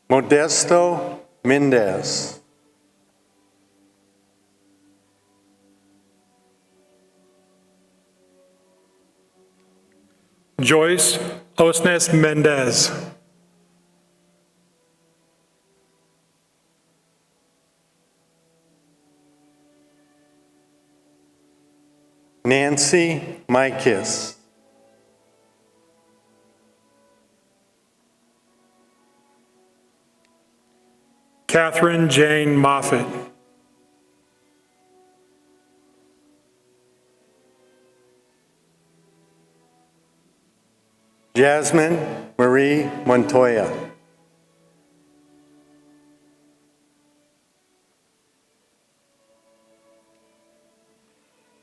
Modesto Mendez. Joyce Osnes Mendez. Nancy Mikis. Catherine Jane Moffett. Jasmine Marie Montoya.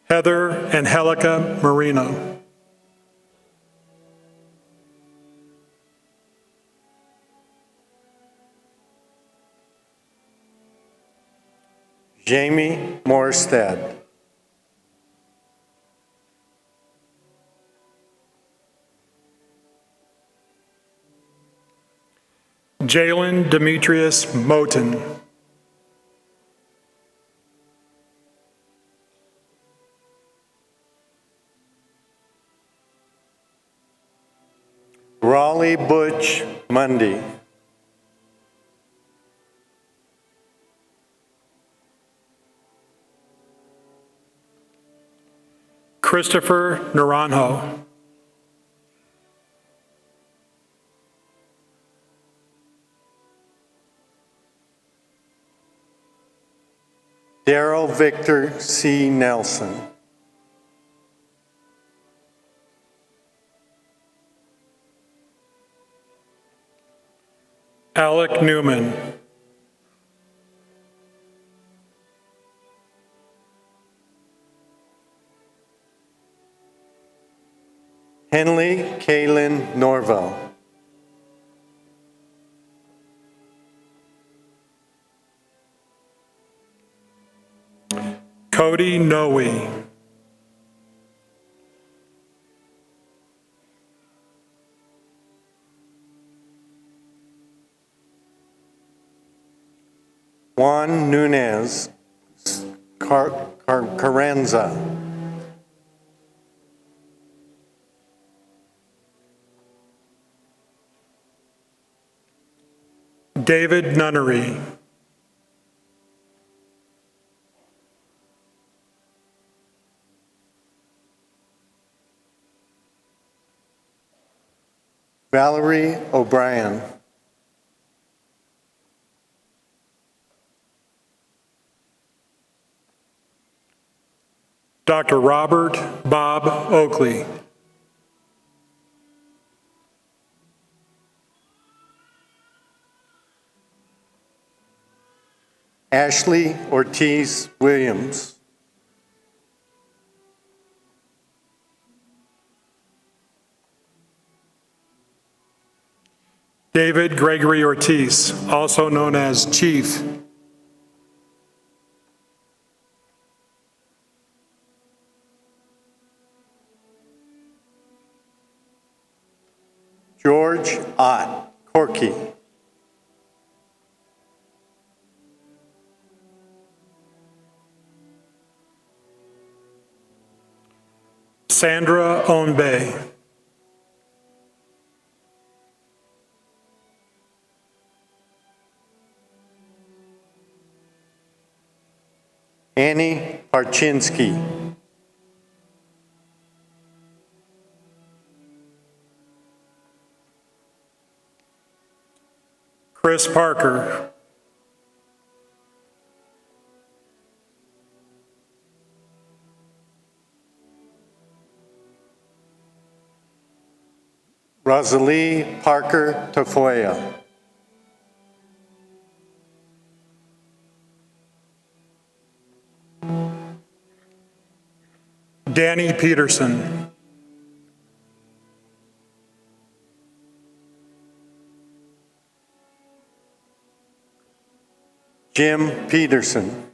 Heather Angelica Marino. Jamie Morstead. Jalen Demetrius Moten. Raleigh Butch Mundy. Christopher Naranjo. Daryl Victor C. Nelson. Alec Newman. Henley Kaylin Norvell. Cody Noe. Juan Nunez Carranza. David Nunnery. Valerie O'Brien. Dr. Robert Bob Oakley. Ashley Ortiz Williams. David Gregory Ortiz, also known as Chief. George Ott Corky. Sandra Onbay. Annie Parchinsky. Chris Parker. Rosalie Parker Tafoya. Danny Peterson. Jim Peterson.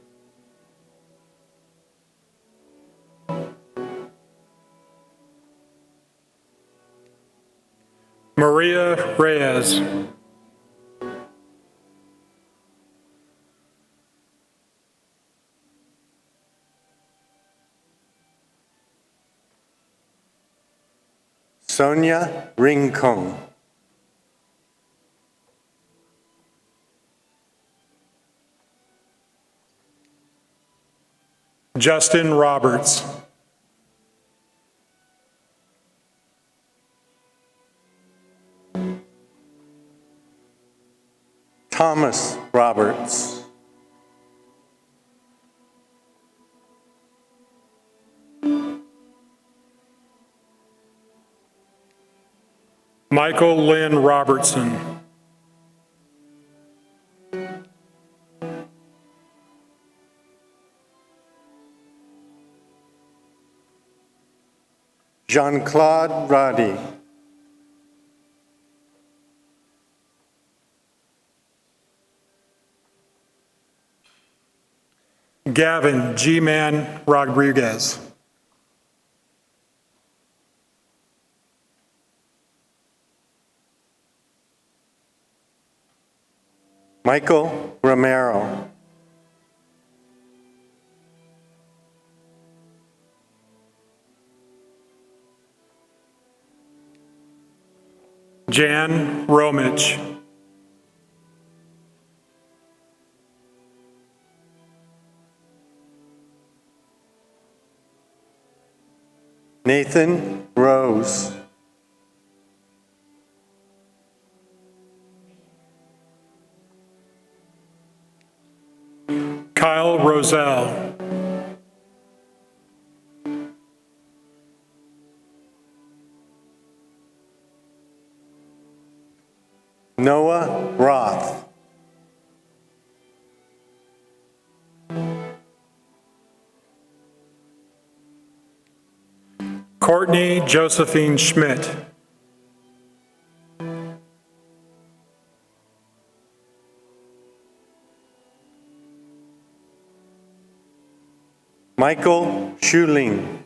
Maria Reyes. Sonia Rincon. Justin Roberts. Thomas Roberts. Michael Lynn Robertson. Jean-Claude Roddy. Gavin G. Man Rodriguez. Michael Romero. Jan Romich. Nathan Rose. Kyle Roselle. Noah Roth. Courtney Josephine Schmidt. Michael Schuling.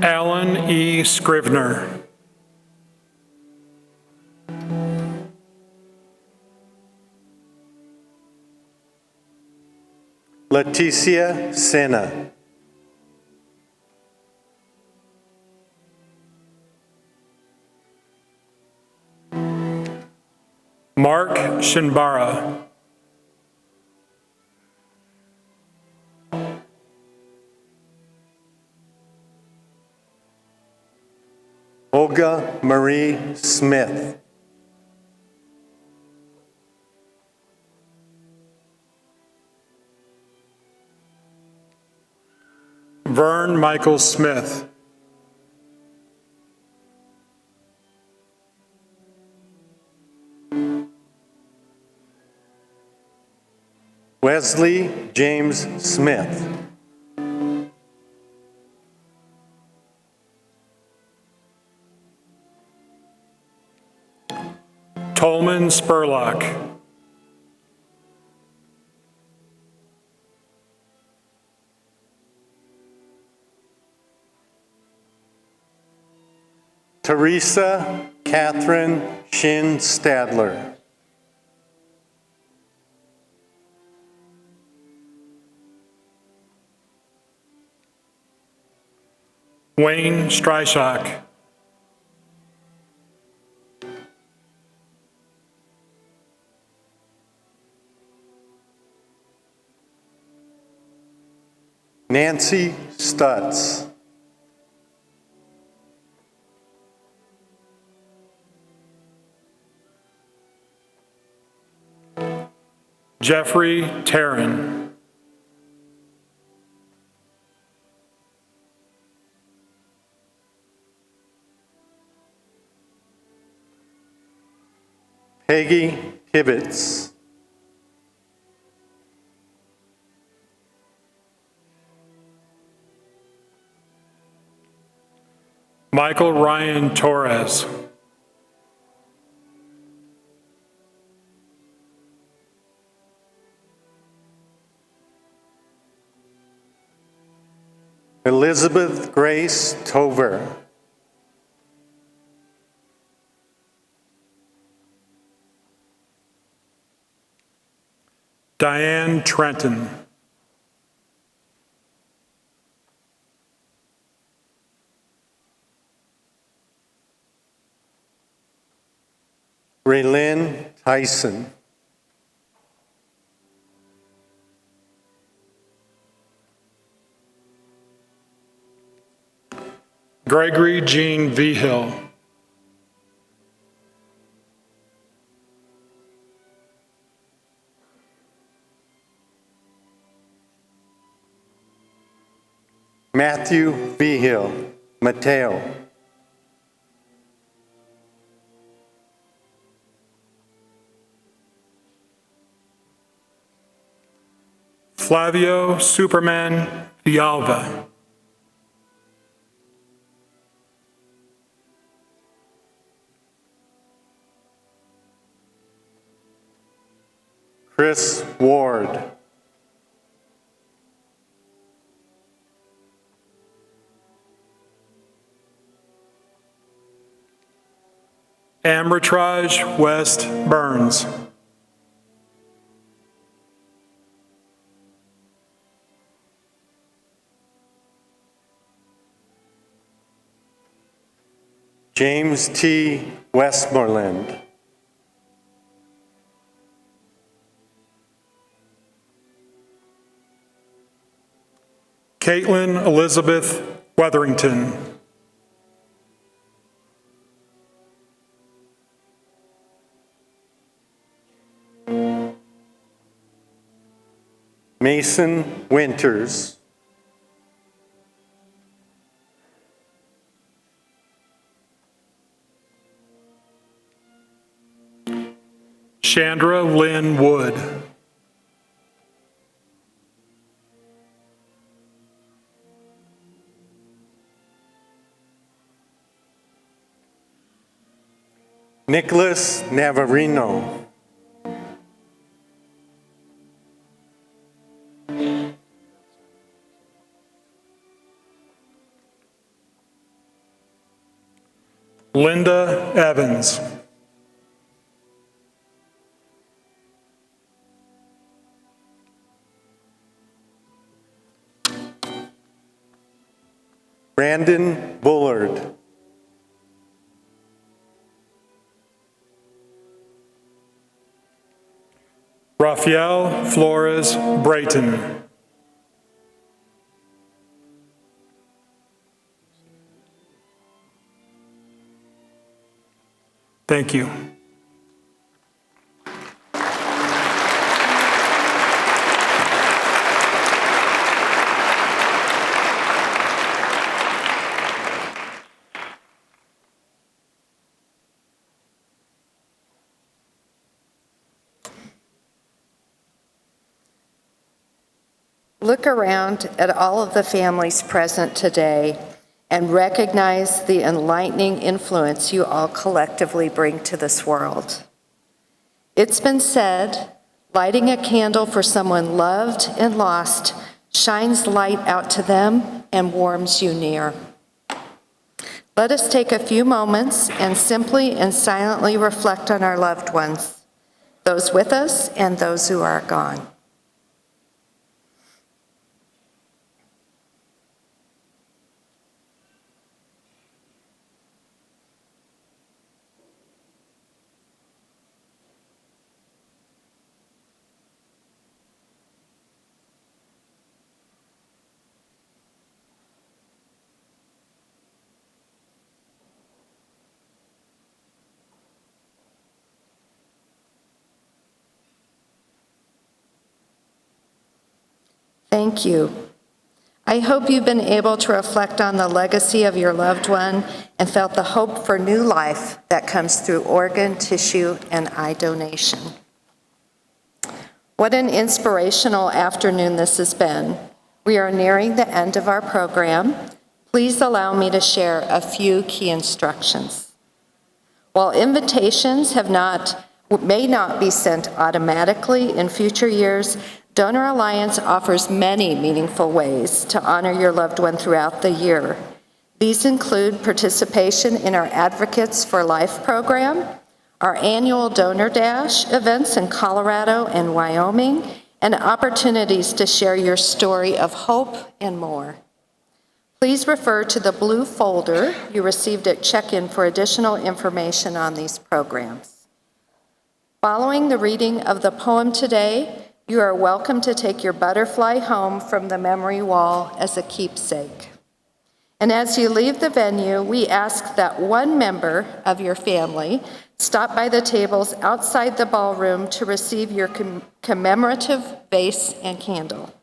Alan E. Scrivener. Leticia Sena. Mark Shinbara. Olga Marie Smith. Vern Michael Smith. Wesley James Smith. Tolman Spurlock. Teresa Catherine Shin Stadler. Wayne Stryshak. Nancy Stutz. Jeffrey Tarrin. Peggy Kibitz. Michael Ryan Torres. Elizabeth Grace Tover. Diane Trenton. Raylyn Tyson. Gregory Jean Vigil. Matthew Vigil. Mateo. Flavio Superman Villalba. Chris Ward. Amritraj West Burns. James T. Westmoreland. Caitlin Elizabeth Weatherington. Mason Winters. Chandra Lynn Wood. Nicholas Navarino. Linda Evans. Brandon Bullard. Rafael Flores Brayton. Thank you. Look around at all of the families present today and recognize the enlightening influence you all collectively bring to this world. It's been said, lighting a candle for someone loved and lost shines light out to them and warms you near. Let us take a few moments and simply and silently reflect on our loved ones, those with us and those who are gone. Thank you. I hope you've been able to reflect on the legacy of your loved one and felt the hope for new life that comes through organ, tissue, and eye donation. What an inspirational afternoon this has been. We are nearing the end of our program. Please allow me to share a few key instructions. While invitations may not be sent automatically in future years, Donor Alliance offers many meaningful ways to honor your loved one throughout the year. These include participation in our Advocates for Life program, our annual Donor Dash events in Colorado and Wyoming, and opportunities to share your story of hope and more. Please refer to the blue folder you received at check-in for additional information on these programs. Following the reading of the poem today, you are welcome to take your butterfly home from the memory wall as a keepsake. And as you leave the venue, we ask that one member of your family stop by the tables outside the ballroom to receive your commemorative vase and candle.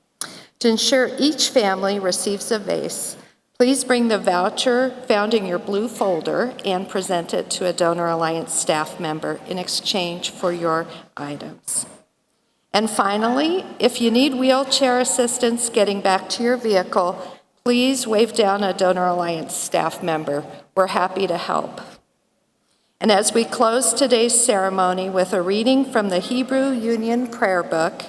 To ensure each family receives a vase, please bring the voucher found in your blue folder and present it to a Donor Alliance staff member in exchange for your items. And finally, if you need wheelchair assistance getting back to your vehicle, please wave down a Donor Alliance staff member. We're happy to help. And as we close today's ceremony with a reading from the Hebrew Union Prayer Book,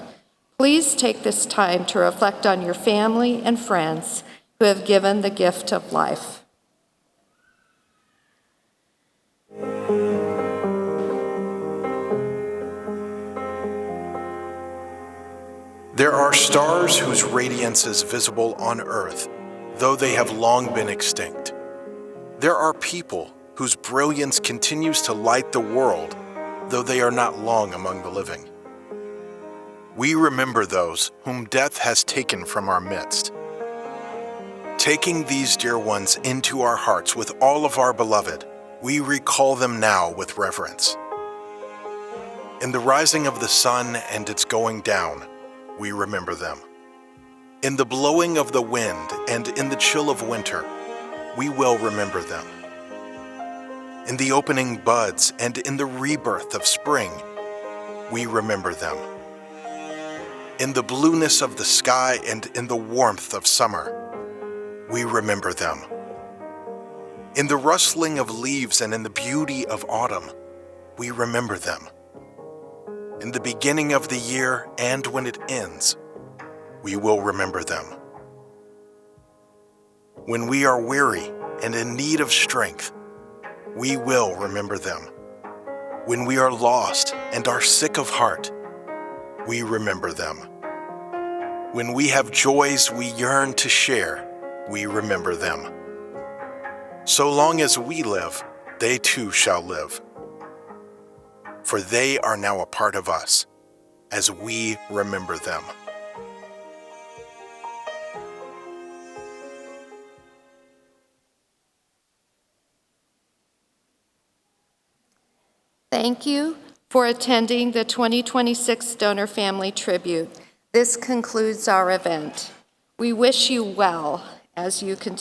please take this time to reflect on your family and friends who have given the gift of life. There are stars whose radiance is visible on earth, though they have long been extinct. There are people whose brilliance continues to light the world, though they are not long among the living. We remember those whom death has taken from our midst. Taking these dear ones into our hearts with all of our beloved, we recall them now with reverence. In the rising of the sun and its going down, we remember them. In the blowing of the wind and in the chill of winter, we will remember them. In the opening buds and in the rebirth of spring, we remember them. In the blueness of the sky and in the warmth of summer, we remember them. In the rustling of leaves and in the beauty of autumn, we remember them. In the beginning of the year and when it ends, we will remember them. When we are weary and in need of strength, we will remember them. When we are lost and are sick of heart, we remember them. When we have joys we yearn to share, we remember them. So long as we live, they too shall live. For they are now a part of us, as we remember them. Thank you for attending the 2026 Donor Family Tribute. This concludes our event. We wish you well as you continue